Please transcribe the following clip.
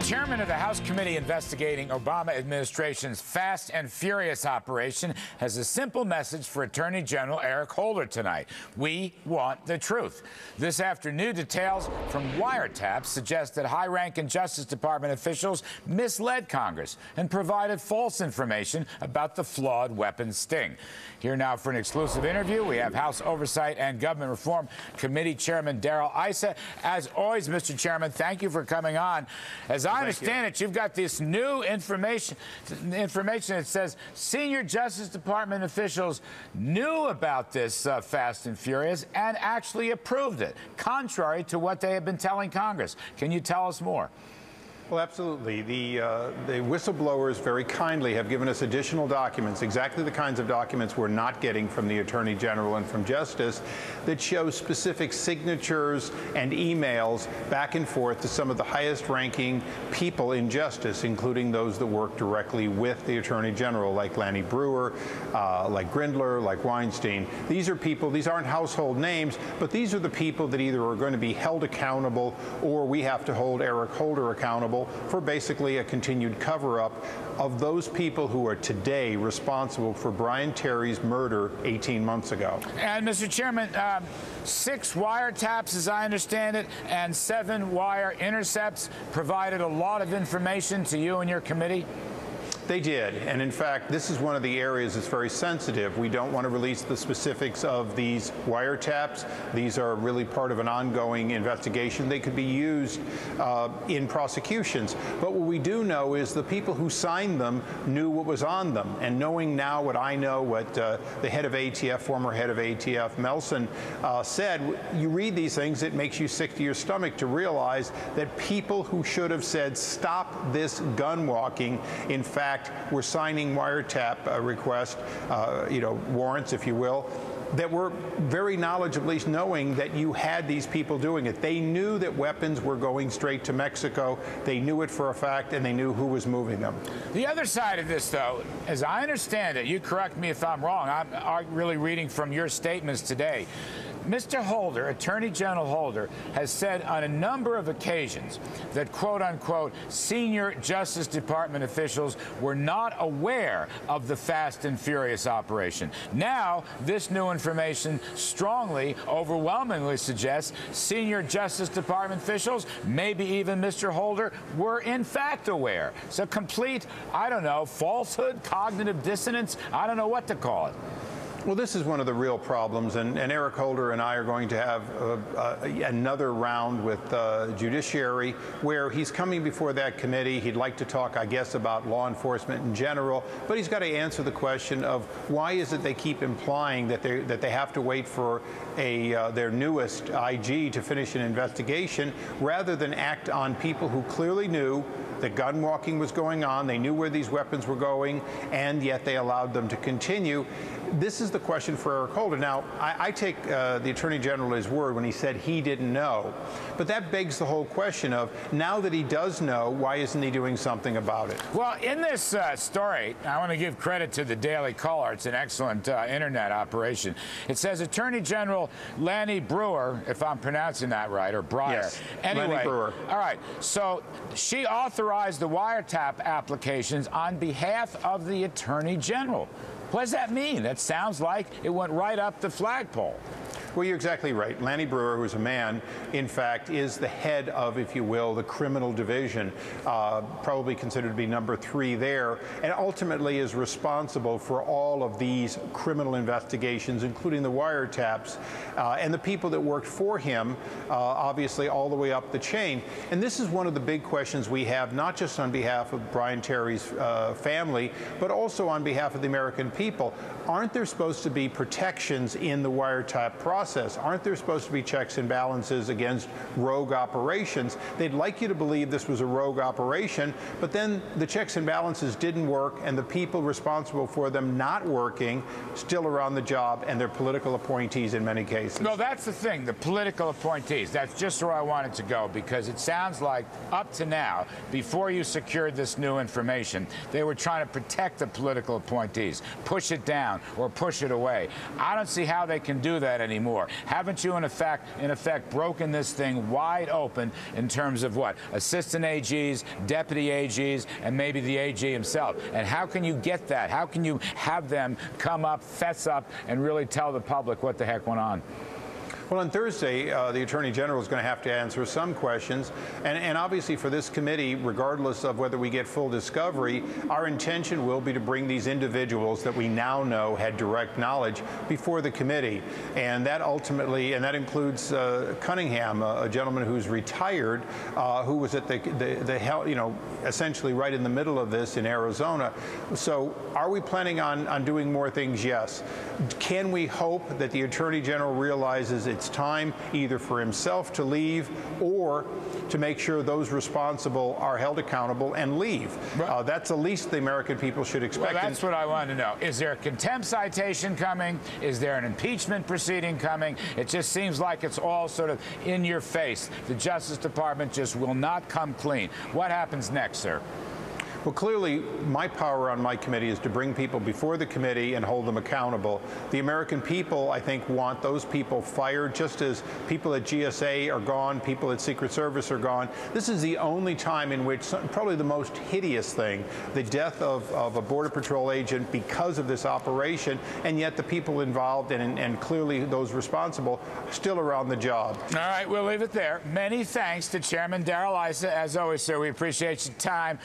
chairman of the House committee investigating Obama administration's Fast and Furious operation has a simple message for Attorney General Eric Holder tonight. We want the truth. This after new details from wiretaps suggest that high-ranking Justice Department officials misled Congress and provided false information about the flawed weapons sting. Here now for an exclusive interview, we have House Oversight and Government Reform Committee Chairman Darrell Issa. As always, Mr. Chairman, thank you for coming on. As I understand it, you've got this new information that says senior Justice Department officials knew about this Fast and Furious and actually approved it, contrary to what they have been telling Congress. Can you tell us more? Well, absolutely. The whistleblowers very kindly have given us additional documents, exactly the kinds of documents we're not getting from the Attorney General and from Justice, that show specific signatures and emails back and forth to some of the highest-ranking people in justice, including those that work directly with the Attorney General, like Lanny Breuer, like Grindler, like Weinstein. These are people, these aren't household names, but these are the people that either are going to be held accountable or we have to hold Eric Holder accountable for basically a continued cover-up of those people who are today responsible for Brian Terry's murder 18 months ago. And, Mr. Chairman, 6 wiretaps, as I understand it, and 7 wire intercepts provided a lot of information to you and your committee? They did, and in fact, this is one of the areas that's very sensitive. We don't want to release the specifics of these wiretaps. These are really part of an ongoing investigation. They could be used in prosecutions. But what we do know is the people who signed them knew what was on them. And knowing now what I know, what the head of ATF, former head of ATF, Melson, said, you read these things, it makes you sick to your stomach to realize that people who should have said, stop this gun walking, in fact, we're signing wiretap requests, warrants, if you will, that were very knowledgeably knowing that you had these people doing it. They knew that weapons were going straight to Mexico. They knew it for a fact, and they knew who was moving them. The other side of this, though, as I understand it, you correct me if I'm wrong, I'm really reading from your statements today. Mr. Holder, Attorney General Holder, has said on a number of occasions that, quote-unquote, senior Justice Department officials were not aware of the Fast and Furious operation. Now, this new information strongly, overwhelmingly suggests senior Justice Department officials, maybe even Mr. Holder, were in fact aware. So complete, I don't know, falsehood, cognitive dissonance, I don't know what to call it. Well, this is one of the real problems, and Eric Holder and I are going to have another round with Judiciary where he's coming before that committee. He'd like to talk, I guess, about law enforcement in general, but he's got to answer the question of why is it they keep implying that they have to wait for their newest IG to finish an investigation rather than act on people who clearly knew that gun walking was going on, they knew where these weapons were going, and yet they allowed them to continue. This is the question for Eric Holder. Now, I take the Attorney General at his word when he said he didn't know. But that begs the whole question of, now that he does know, why isn't he doing something about it? Well, in this story, I want to give credit to the Daily Caller. It's an excellent internet operation. It says Attorney General Lanny Breuer, if I'm pronouncing that right, or Breuer. Yes, anyway, Lanny Breuer. All right, so she authorized the wiretap applications on behalf of the Attorney General. What does that mean? That sounds like it went right up the flagpole. Well, you're exactly right. Lanny Breuer, who's a man, in fact, is the head of, if you will, the criminal division, probably considered to be number 3 there, and ultimately is responsible for all of these criminal investigations, including the wiretaps, and the people that worked for him, obviously, all the way up the chain. And this is one of the big questions we have, not just on behalf of Brian Terry's family, but also on behalf of the American people. Aren't there supposed to be protections in the wiretap process? Aren't there supposed to be checks and balances against rogue operations? They'd like you to believe this was a rogue operation, but then the checks and balances didn't work, and the people responsible for them not working still are on the job, and they're political appointees in many cases. No, that's the thing, the political appointees. That's just where I wanted to go, because it sounds like up to now, before you secured this new information, they were trying to protect the political appointees, push it down or push it away. I don't see how they can do that anymore. more? Haven't you, in effect, broken this thing wide open in terms of what? Assistant AGs, deputy AGs, and maybe the AG himself. And how can you get that? How can you have them come up, fess up, and really tell the public what the heck went on? Well, on Thursday, the Attorney General is going to have to answer some questions. And obviously for this committee, regardless of whether we get full discovery, our intention will be to bring these individuals that we now know had direct knowledge before the committee. And that ultimately, and that includes Cunningham, a gentleman who's retired, who was at essentially right in the middle of this in Arizona. So are we planning on doing more things? Yes. Can we hope that the Attorney General realizes it's time either for himself to leave or to make sure those responsible are held accountable and leave? That's the least the American people should expect. Well, that's what I want to know. Is there a contempt citation coming? Is there an impeachment proceeding coming? It just seems like it's all sort of in your face. The Justice Department just will not come clean. What happens next, sir? Well, clearly, my power on my committee is to bring people before the committee and hold them accountable. The American people, I think, want those people fired, just as people at GSA are gone, people at Secret Service are gone. This is the only time in which, probably the most hideous thing, the death of a Border Patrol agent because of this operation, and yet the people involved and clearly those responsible still are on the job. All right, we'll leave it there. Many thanks to Chairman Darrell Issa. As always, sir, we appreciate your time.